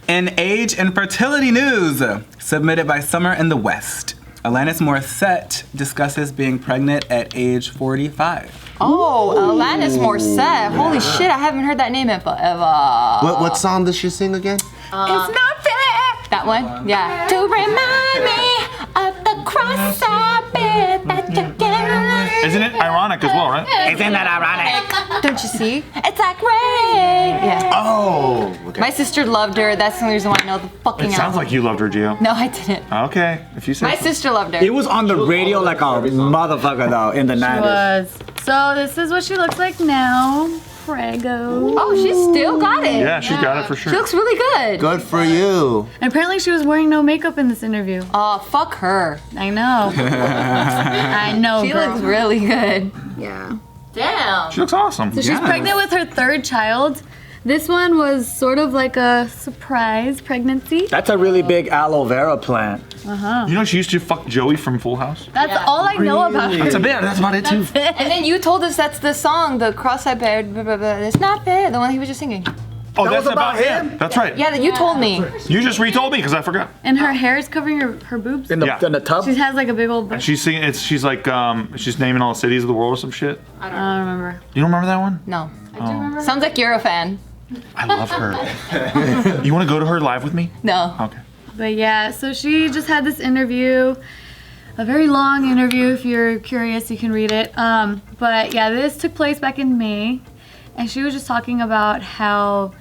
In age and fertility news, submitted by Summer in the West, Alanis Morissette discusses being pregnant at age 45. Oh, Alanis Morissette. Holy shit, I haven't heard that name in forever. What song does she sing again? It's not fair. That one? Yeah. To remind me of the cross I bear that you gave. Isn't it ironic as well, right? Isn't that ironic? Don't you see? It's like rain. Yeah. Oh, okay. My sister loved her. That's the only reason why I know the fucking It sounds album. like you loved her, Gio. No, I didn't. Okay, if you say My so. sister loved her. It was on the radio like a motherfucker though in the 90s. Was. So this is what she looks like now. Prego. Oh, she still got it. Yeah, she got it for sure. She looks really good. Good for you. And apparently she was wearing no makeup in this interview. Oh, fuck her. I know. I know, She girl. looks really good. Yeah. Damn. She looks awesome. So she's pregnant with her third child. This one was sort of like a surprise pregnancy. That's a really big aloe vera plant. You know she used to fuck Joey from Full House? That's all I know about her. That's about it too. And then you told us that's the song, the cross-eyed bear, blah, blah, blah. It's not fair, the one he was just singing. Oh, That that's was about about him. That's right. Yeah, that you told me. You just retold me because I forgot. And her hair is covering her boobs. In the, Yeah. in the tub? She has like a big old bush. She's singing. She's like she's naming all the cities of the world or some shit. I don't remember. You don't remember that one? No. I do remember. Sounds like you're a fan. I love her. You want to go to her live with me? No. Okay. But yeah, so she just had this interview, a very long interview. If you're curious, you can read it. But yeah, this took place back in May, and she was just talking about how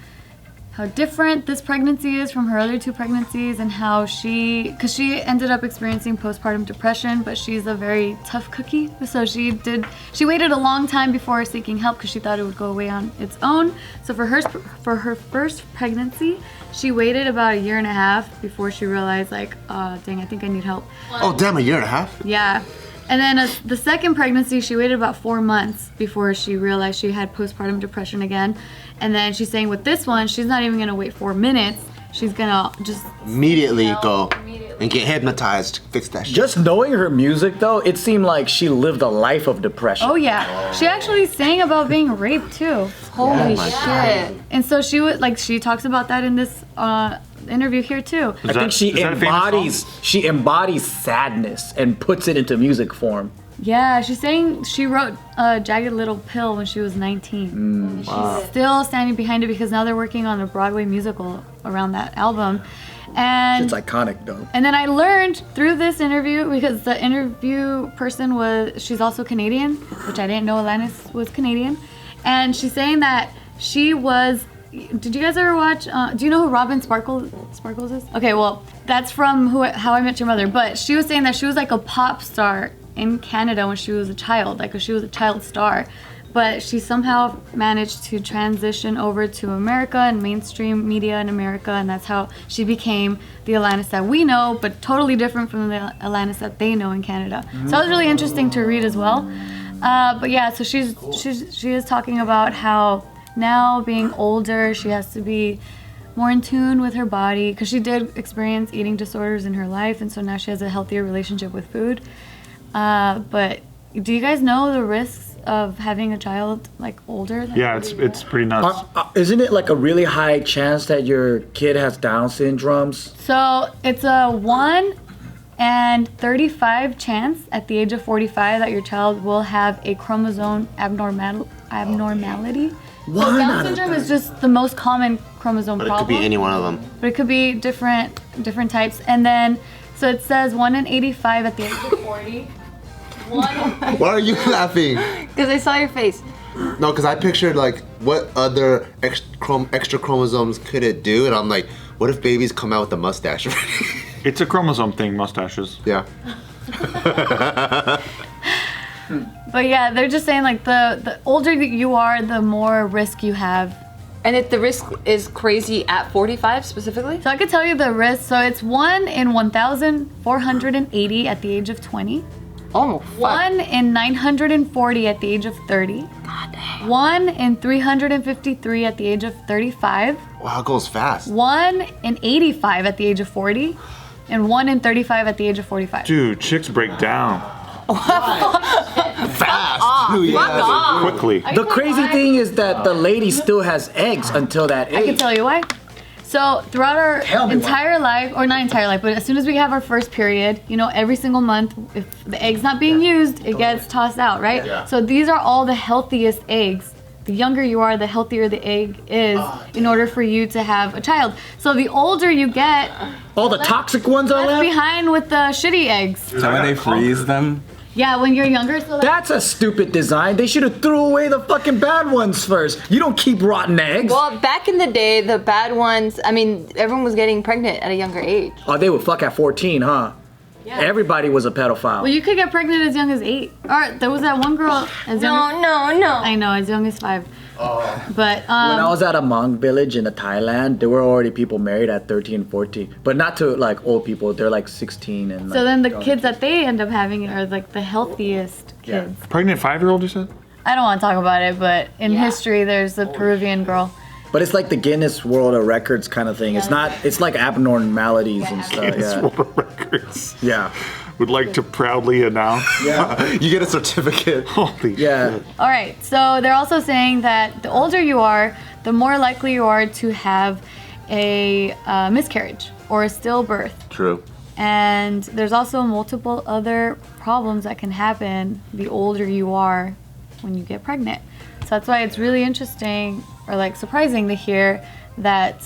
different this pregnancy is from her other two pregnancies, and how because she ended up experiencing postpartum depression, but she's a very tough cookie. So she waited a long time before seeking help because she thought it would go away on its own. So for her first pregnancy, she waited about 1.5 years before she realized like, dang, I think I need help. Oh, damn, 1.5 years? Yeah. And then the second pregnancy, she waited about 4 months before she realized she had postpartum depression again. And then she's saying with this one, she's not even gonna wait 4 minutes. She's gonna just Immediately go and get hypnotized. Fix that shit. Just knowing her music though, it seemed like she lived a life of depression. oh yeah. She actually sang about being raped too. Holy shit. And so she talks about that in this interview here too. I think she is that a famous embodies sadness and puts it into music form. Yeah, she's saying she wrote Jagged Little Pill when she was 19. She's still standing behind it because now they're working on a Broadway musical around that album. And It's iconic though. And then I learned through this interview, because the interview person she's also Canadian, which I didn't know Alanis was Canadian. And she's saying that she was, did you guys ever watch, do you know who Robin Sparkles is? Okay, well, that's from How I Met Your Mother. But she was saying that she was like a pop star in Canada when she was a child, like she was a child star. But she somehow managed to transition over to America and mainstream media in America, and that's how she became the Alanis that we know, but totally different from the Alanis that they know in Canada. So that was really interesting to read as well. But yeah, so she is talking about how now being older, she has to be more in tune with her body, because she did experience eating disorders in her life, and so now she has a healthier relationship with food. But do you guys know the risks of having a child like older? Yeah, it's pretty nuts. Isn't it like a really high chance that your kid has Down syndromes? So it's a 1 in 35 chance at the age of 45 that your child will have a chromosome abnormality. So Down syndrome is just the most common chromosome But it problem. could be any one of them. But it could be different types. And then, so it says 1 in 85 at the age of 40. Why are you laughing? Because I saw your face. No, because I pictured like what other extra chromosomes could it do, and I'm like, what if babies come out with a mustache? It's a chromosome thing, mustaches. Yeah. But yeah, they're just saying like the older that you are, the more risk you have. And if the risk is crazy at 45 specifically? So I could tell you the risk. So it's 1 in 1,480 at the age of 20. Oh, fuck. 1 in 940 at the age of 30. God damn. 1 in 353 at the age of 35. Wow, it goes fast. 1 in 85 at the age of 40. And 1 in 35 at the age of 45. Dude, chicks break down Fast. quickly. The crazy thing is that the lady still has eggs until that age. I can tell you why. So throughout our Tell me entire life, or not entire life, but as soon as we have our first period, you know, every single month, if the egg's not being used, it gets tossed out, right? Yeah. So these are all the healthiest eggs. The younger you are, the healthier the egg is in order for you to have a child. So the older you get, All the toxic ones are left left? behind with the shitty eggs. So when they freeze them. Yeah, when you're younger, so like, That's a stupid design. They should have threw away the fucking bad ones first. You don't keep rotten eggs. Well, back in the day, the bad ones, I mean, everyone was getting pregnant at a younger age. Oh, they would fuck at 14, huh? Yeah. Everybody was a pedophile. well, you could get pregnant as young as 8. Or there was that one girl as young as, No. I know, as young as 5. But When I was at a Hmong village in Thailand, there were already people married at 13, 14. But not to like old people. They're like 16 and so like, then the kids that they end up having are like the healthiest kids. Pregnant 5-year-old, you said? I don't want to talk about it, but in history, there's a Peruvian girl. But it's like the Guinness World of Records kind of thing. It's not. It's like abnormalities and stuff. Guinness Yeah. World of Records. Yeah. Would like to proudly announce. Yeah. You get a certificate. Holy Yeah. All right, so they're also saying that the older you are, the more likely you are to have a miscarriage or a stillbirth. True. And there's also multiple other problems that can happen the older you are when you get pregnant. So that's why it's really interesting or like surprising to hear that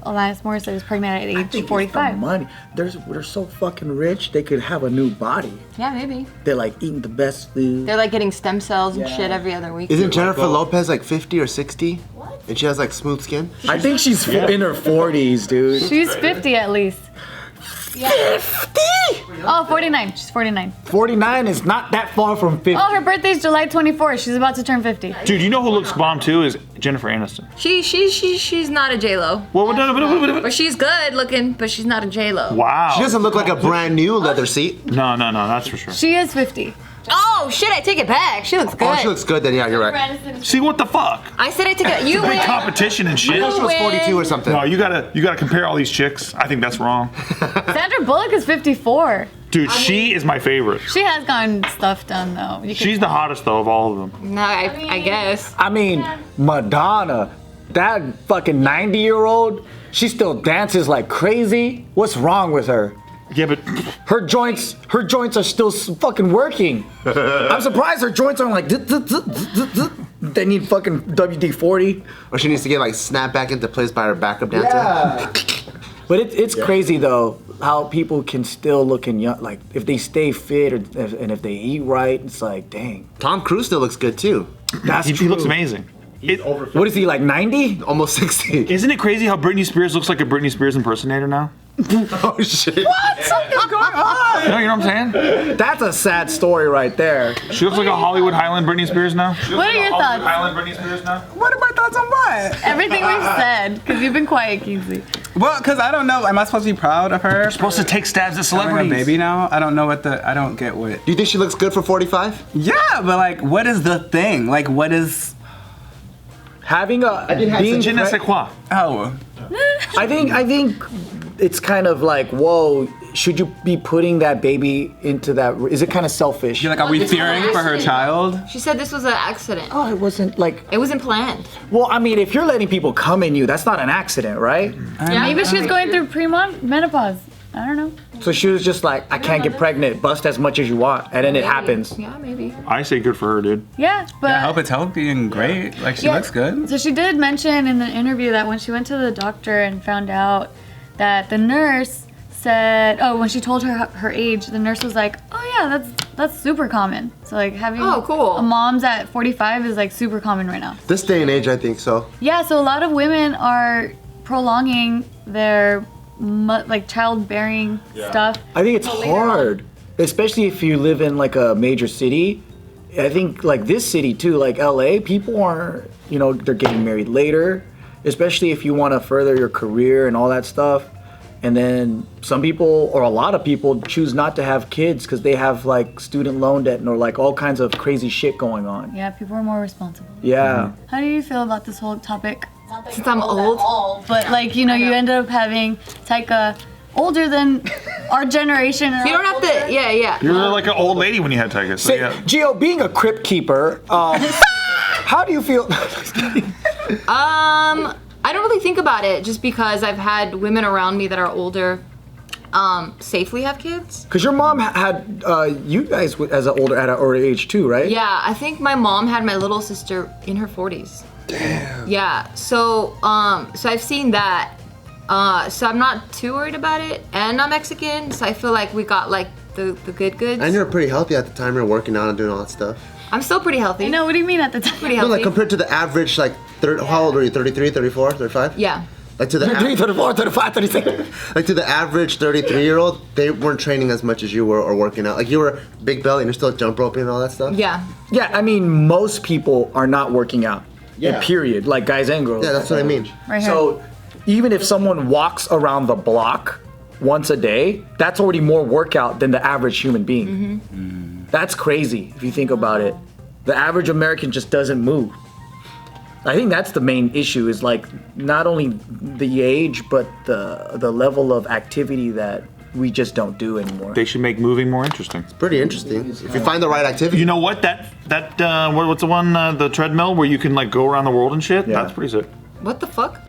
Alanis Morissette is pregnant at I age think it's 45. the money. They're so fucking rich. They could have a new body. Yeah, maybe. They're like eating the best food. They're like getting stem cells and Yeah. shit every other week. Isn't Jennifer Lopez like 50 or 60? What? And she has like smooth skin? I think she's in her 40s, dude. She's 50 at least. 50? Oh, 49. She's 49. 49 is not that far from 50. Oh, her birthday's July 24th. She's about to turn 50. Dude, you know who looks bomb too is Jennifer Aniston. She's not a J-Lo. Or she's good looking, but she's not a J-Lo. Wow. She doesn't look like a brand new leather seat. No, that's for sure. She is 50. Oh shit! I take it back. She looks good. Oh, she looks good then. Yeah, you're right. See what the fuck? I said I take it. You Big win. competition and shit. She was 42 or something. No, you gotta compare all these chicks. I think that's wrong. Sandra Bullock is 54. Dude, she is my favorite. She has gotten stuff done though. You She's the hottest though of all of them. No, I guess. I mean, Madonna, that fucking 90-year-old, she still dances like crazy. What's wrong with her? Yeah, but Her joints are still fucking working. I'm surprised her joints aren't like. They need fucking WD-40. Or she needs to get like snapped back into place by her backup dancer. Yeah. But it's crazy though how people can still look young. Like if they stay fit and if they eat right, it's like dang. Tom Cruise still looks good too. That's he true. looks amazing. What is he like 90? Almost 60. Isn't it crazy how Britney Spears looks like a Britney Spears impersonator now? Oh shit. Something's going on. You know what I'm saying? That's a sad story right there. She looks like a Hollywood Highland Britney Spears now. What are your thoughts? Highland Britney Spears now. What are my thoughts on what? Everything we've said, because you've been quiet, Kingsley. Well, because I don't know. Am I supposed to be proud of her? Supposed to take stabs at Having celebrities. a baby now? I don't know what I don't get what. Do you think she looks good for 45? Yeah, but like, what is the thing? Like, what is. Having being Je ne sais quoi. Oh. I think it's kind of like, whoa, should you be putting that baby into that? Is it kind of selfish? You're like, are we It's an fearing for her accident. child? She said this was an accident. Oh, it wasn't like. It wasn't planned. Well, I mean, if you're letting people come in you, that's not an accident, right? Maybe she was going through menopause. I don't know. So she was just like, I can't get pregnant, bust as much as you want, and then it happens. Yeah, maybe. I say good for her, dude. Yeah, but I hope it's healthy and great. Like, she Yeah. looks good. So she did mention in the interview that when she went to the doctor and found out that the nurse said, when she told her age, the nurse was like, oh yeah, that's super common. So like having a moms at 45 is like super common right now. This day and age, I think so. Yeah, so a lot of women are prolonging their like childbearing stuff. I think it's hard, especially if you live in like a major city. I think like this city too, like LA, people aren't, they're getting married later, especially if you want to further your career and all that stuff. And then some people, or a lot of people, choose not to have kids because they have like student loan debt or like all kinds of crazy shit going on. Yeah, people are more responsible. Yeah. How do you feel about this whole topic? Since I'm old. But like, you end up having Taika older than our generation. You don't have to, yeah. You're like an old lady when you had Tiger. So yeah. Gio, being a crypt keeper, how do you feel? I I don't really think about it just because I've had women around me that are older safely have kids. Because your mom had you guys at an older age too, right? Yeah, I think my mom had my little sister in her 40s. Damn. Yeah, so I've seen that. So I'm not too worried about it. And I'm Mexican, so I feel like we got like the good goods. And you were pretty healthy at the time. You were working out and doing all that stuff. I'm still pretty healthy. No, what do you mean at the time? Pretty No, healthy. like compared to the average, like, how old were you? 33, 34, 35? Yeah. Like to the 34, 35, 36. like to the average 33-year-old, they weren't training as much as you were or working out. Like you were big belly and you're still jump roping and all that stuff. Yeah. Yeah, I mean, most people are not working out. Yeah. Period. Like guys and girls. Yeah, that's what I mean. Right here. So even if someone walks around the block once a day, that's already more workout than the average human being. That's crazy if you think about it. The average American just doesn't move. I think that's the main issue is like not only the age, but the level of activity that we just don't do anymore. They should make moving more interesting. Pretty interesting. If you find the right activity. You know what? What's the one, the treadmill where you can like go around the world and shit? Yeah. That's pretty sick. What the fuck?